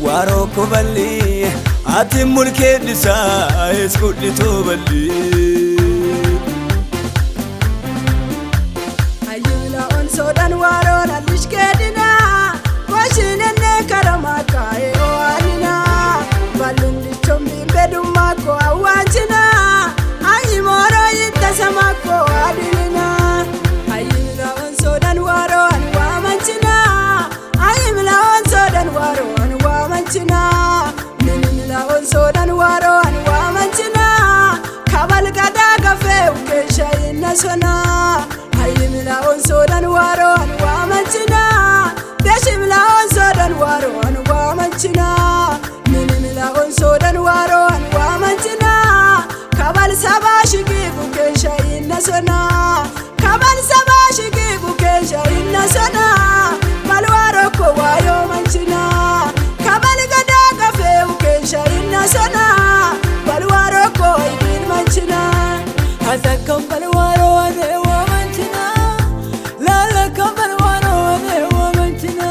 waroko balli ati mulke disa eskuti to balli ayula on sodan waro na lishkedina washinene karamaka e oanina balundi chombi beduma ko awanchina ayi moro yitasamako adilina ayula on sodan waro an wamanchina ayula on sodan waro an wamanchina minila on sodan waro an wamanchina kabal gada gafe ukesha inasona ayimila on sodan waro an wamanchina beshimila on sodan waro an wamanchina minila on sodan waro an wamanchina kabal sabashigi ukesha inasona kabal sabashigi ukesha inasona balwaro ko wayo manchina kabal gada gafe ukesha inasona balwaro ko ibin manchina hazakam balwaro ane wamanchina lala kam balwaro ane wamanchina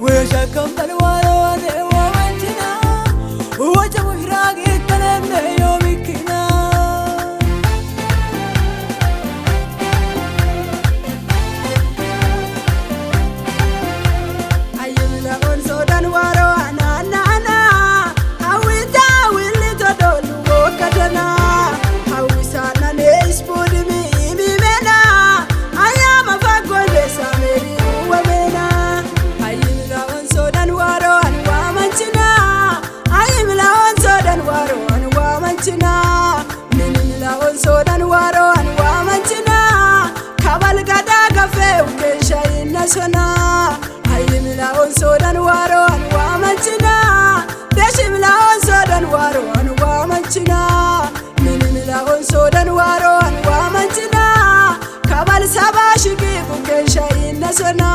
wesha kam balwaro ane wamanchina wacha muhragi talemne yomikina ayimila on sodan waro anana awita willi to dolu wokatana awisa nane ispudi mi imimena ayama fagole sameri uwamena ayimila on sodan waro an wamanchina ayimila on sodan waro an wamanchina minimila on sodan waro an wamanchina kabal gada gafe ukesha inasona ayimila on sodan waro an wamanchina beshimila on sodan waro an wamanchina minimila on sodan waro an wamanchina kabal sabashigi ukesha inasona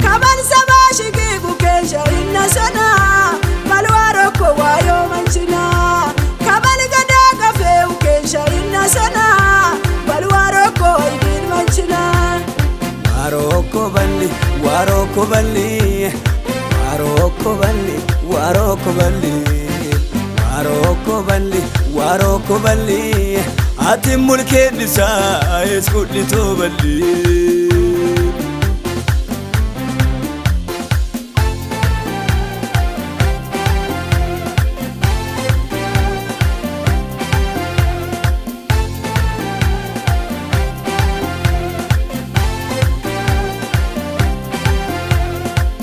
kabal sabashigi ukesha inasona balwaro ko wayo manchina kabal gada gafe ukesha inasona balwaro ko ibin manchina waroko balli waroko balli waroko balli waroko balli waroko balli waroko balli ati mulke disa eskuti to balli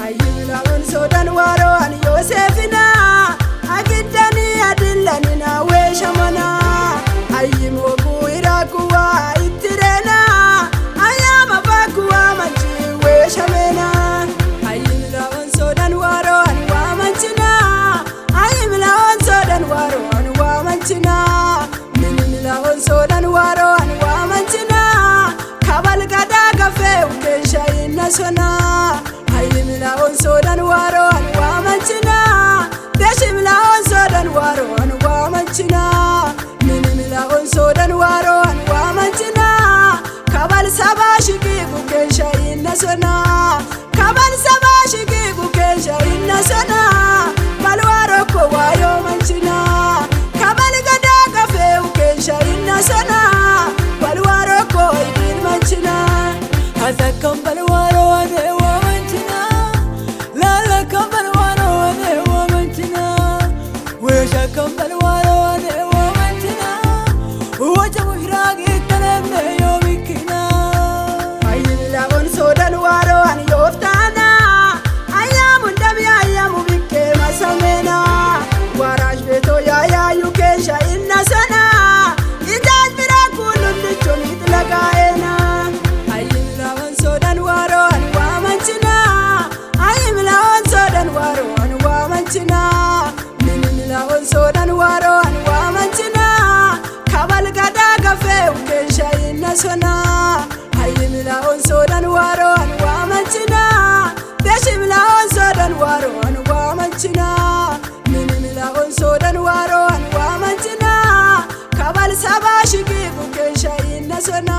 ayimila on sodan waro an yosefina agidani adillani na weshamana ayimo buirakuwa itirena ayama bakuwa manchi weshamena ayimila on sodan waro an wamanchina ayimila on sodan waro an wamanchina minimila on sodan waro an wamanchina kabal gada gafe ukesha inasona ayimila on sodan waro an wamanchina beshimila on sodan waro an wamanchina minimila on sodan waro an wamanchina kabal sabashigi ukesha inasona kabal sabashigi sana balwaro ko wayo manchina kabal gada kafe ukesha inna sana balwaro ko idin manchina Hazakam balwaro ane wa manchina Lala kam balwaro ane wa manchina Wisha kam balwaro ane wa manchina Wacha muhragi talemne yo bikina ayilla on sodan waro an yoftana ayamun dabi ayamu bikke masamena waraj beto ya yukesha inna sana idaj mirakulun dichonit lagaena ayilla on sodan waro an wa manchina ayilla on sodan waro an wa manchina minilla on sodan waro an wa manchina kabal gada gafe ukesha inna sana ayilla on sodan waro an wa manchina beshimla on sodan waro an wa manchina minilla on sodan waro an wa manchina kabal sabashiki ukesha inna sana